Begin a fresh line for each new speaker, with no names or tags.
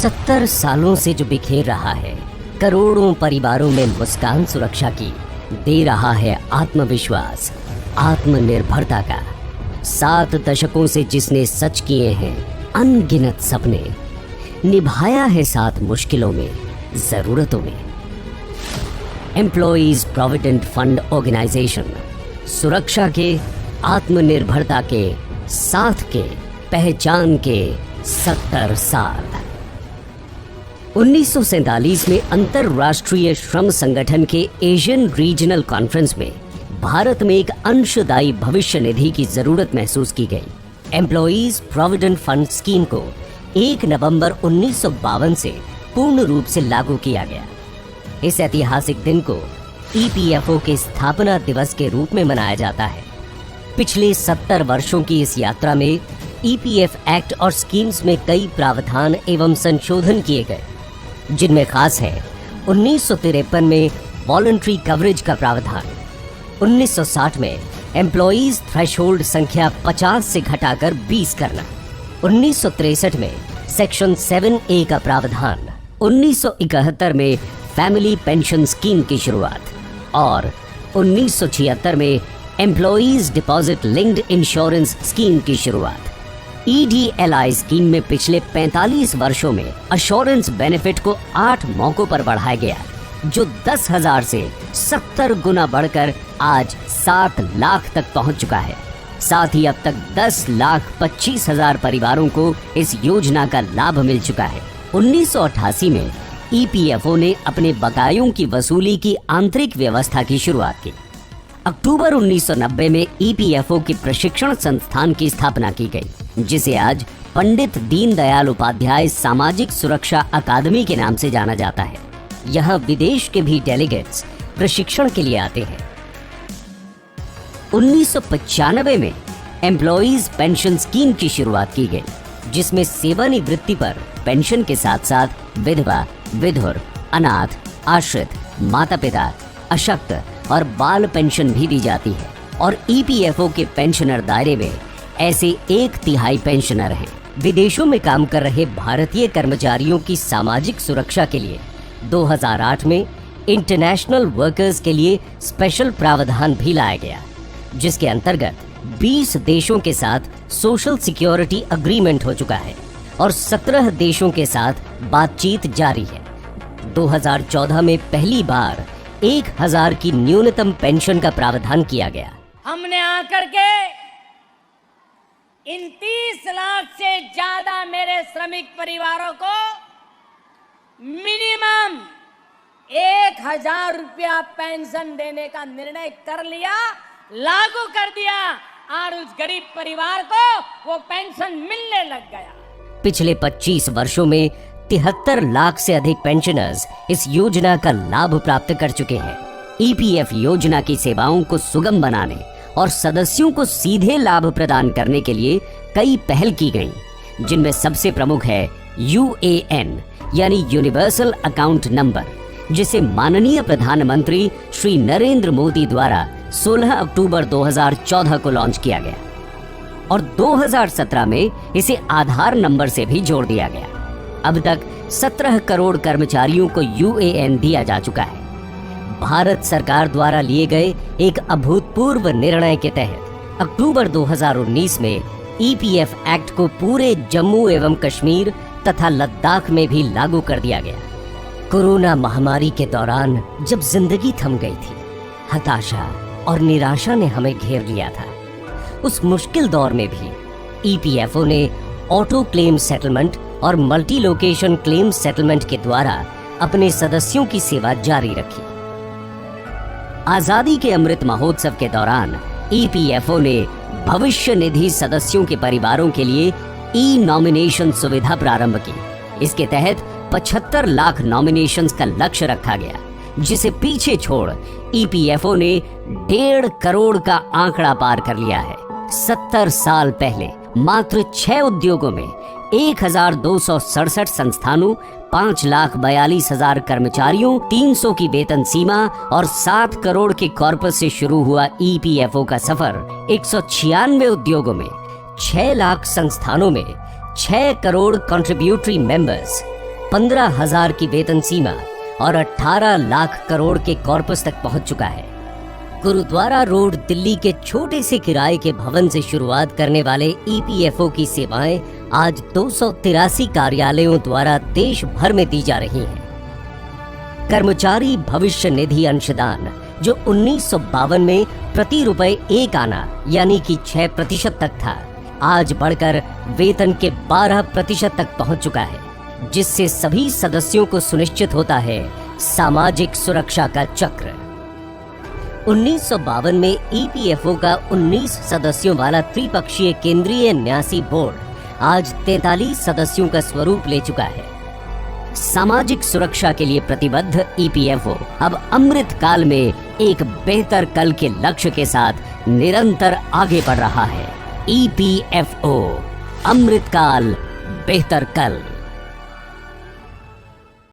70 सालों से जो बिखेर रहा है, करोड़ों परिवारों में मुस्कान सुरक्षा की, दे रहा है आत्मविश्वास, आत्मनिर्भरता का। 7 दशकों से जिसने सच किए हैं अनगिनत सपने, निभाया है साथ मुश्किलों में, जरूरतों में। एम्प्लॉइज प्रोविडेंट फंड ऑर्गेनाइजेशन, सुरक्षा के, आत्मनिर्भरता के, साथ के, पहचान के 70 साल। 1947 में अंतर्राष्ट्रीय श्रम संगठन के एशियन रीजनल कॉन्फ्रेंस में भारत में एक अंशदायी भविष्य निधि की जरूरत महसूस की गई। एम्प्लॉइज प्रोविडेंट फंड स्कीम को 1 नवंबर 1952 से पूर्ण रूप से लागू किया गया। इस ऐतिहासिक दिन को ईपीएफओ के स्थापना दिवस के रूप में मनाया जाता है। पिछले 70 वर्षों की इस यात्रा में ईपीएफ एक्ट और स्कीम्स में कई प्रावधान एवं संशोधन किए गए, जिनमें खास है 1953 में वॉलंटरी कवरेज का प्रावधान, 1960 में एम्प्लॉइज थ्रेशोल्ड संख्या 50 से घटाकर 20 करना, 1963 में सेक्शन 7A का प्रावधान, 1971 में फैमिली पेंशन स्कीम की शुरुआत और 1976 में employees deposit linked insurance scheme की शुरुआत। ईडीएलआई स्कीम में पिछले 45 वर्षों में अश्योरेंस बेनिफिट को 8 मौकों पर बढ़ाया गया, जो 10,000 से 70 गुना बढ़कर आज 7 लाख तक पहुंच चुका है। साथ ही अब तक 10,25,000 परिवारों को इस योजना का लाभ मिल चुका है। 1988 में ईपीएफओ ने अपने बकायों की वसूली की आंतरिक व्यवस्था की शुरुआत की। अक्टूबर 1990 में ईपीएफओ के प्रशिक्षण संस्थान की स्थापना की गई, जिसे आज पंडित दीनदयाल उपाध्याय सामाजिक सुरक्षा अकादमी के नाम से जाना जाता है। यहाँ विदेश के भी डेलीगेट्स प्रशिक्षण के लिए आते हैं। 1995 में एम्प्लॉइज पेंशन स्कीम की शुरुआत की गई, जिसमें सेवानिवृत्ति पर पेंशन के साथ साथ विधवा, विधुर, अनाथ, आश्रित, माता पिता, अशक्त और बाल पेंशन भी दी जाती है। और ईपीएफओ के पेंशनर दायरे में ऐसे 1/3 पेंशनर हैं। विदेशों में काम कर रहे भारतीय कर्मचारियों की सामाजिक सुरक्षा के लिए 2008 में इंटरनेशनल वर्कर्स के लिए स्पेशल प्रावधान भी लाया गया, जिसके अंतर्गत 20 देशों के साथ सोशल सिक्योरिटी अग्रीमेंट हो चुका है और 17 देशों के साथ बातचीत जारी है। 2014 में पहली बार 1,000 की न्यूनतम पेंशन का प्रावधान किया गया।
हमने आकर के इन 30 लाख से ज्यादा मेरे श्रमिक परिवारों को मिनिमम 1,000 रुपया पेंशन देने का निर्णय कर लिया, लागू कर दिया और उस गरीब परिवार को वो पेंशन मिलने लग गया।
पिछले 25 वर्षों में 73 लाख से अधिक पेंशनर्स इस योजना का लाभ प्राप्त कर चुके हैं। ईपीएफ योजना की सेवाओं को सुगम बनाने और सदस्यों को सीधे लाभ प्रदान करने के लिए कई पहल की गईं, जिनमें सबसे प्रमुख है यूएएन यानी यूनिवर्सल अकाउंट नंबर, जिसे माननीय प्रधानमंत्री श्री नरेंद्र मोदी द्वारा 16 अक्टूबर 2014 को लॉन्च किया गया और 2017 में इसे आधार नंबर से भी जोड़ दिया गया। अब तक 17 करोड़ कर्मचारियों को यूएएन दिया जा चुका है। भारत सरकार द्वारा लिए गए एक अभूतपूर्व निर्णय के तहत अक्टूबर 2019 में ईपीएफ एक्ट को पूरे जम्मू एवं कश्मीर तथा लद्दाख में भी लागू कर दिया गया। कोरोना महामारी के दौरान जब जिंदगी थम गई थी, हताशा और निराशा ने हमें घेर लिया था, उस मुश्किल दौर में भी ईपीएफओ ने ऑटो क्लेम सेटलमेंट और मल्टी लोकेशन क्लेम सेटलमेंट के द्वारा अपने सदस्यों की सेवा जारी रखी। आजादी के अमृत महोत्सव के दौरान ईपीएफओ ने भविष्य निधि सदस्यों के परिवारों के लिए ई नॉमिनेशन सुविधा प्रारंभ की। इसके तहत 75 लाख नॉमिनेशंस का लक्ष्य रखा गया, जिसे पीछे छोड़ ईपीएफओ ने 1.5 करोड़ का आंकड़ा पार कर लिया है। 70 साल पहले मात्र 6 उद्योगों में 1,267 संस्थानों, 5,42,000 कर्मचारियों, 300 की वेतन सीमा और 7 करोड़ के कॉर्पस से शुरू हुआ ईपीएफओ का सफर 196 उद्योगों में, 6 लाख संस्थानों में, 6 करोड़ कंट्रीब्यूटरी मेंबर्स 15,000 की वेतन सीमा और 18 लाख करोड़ के कॉर्पस तक पहुंच चुका है। गुरुद्वारा रोड दिल्ली के छोटे से किराए के भवन से शुरुआत करने वाले ईपीएफओ की सेवाएं आज 283 कार्यालयों द्वारा देश भर में दी जा रही हैं। कर्मचारी भविष्य निधि अंशदान जो 1952 में प्रति रुपए 1 आना यानी कि 6% तक था, आज बढ़कर वेतन के 12% तक पहुंच चुका है, जिससे सभी सदस्यों को सुनिश्चित होता है सामाजिक सुरक्षा का चक्र। 1952 में ईपीएफओ का 19 सदस्यों वाला त्रिपक्षीय केंद्रीय न्यासी बोर्ड आज 43 सदस्यों का स्वरूप ले चुका है। सामाजिक सुरक्षा के लिए प्रतिबद्ध ईपीएफओ अब अमृत काल में एक बेहतर कल के लक्ष्य के साथ निरंतर आगे बढ़ रहा है। ईपीएफओ, अमृत काल, बेहतर कल।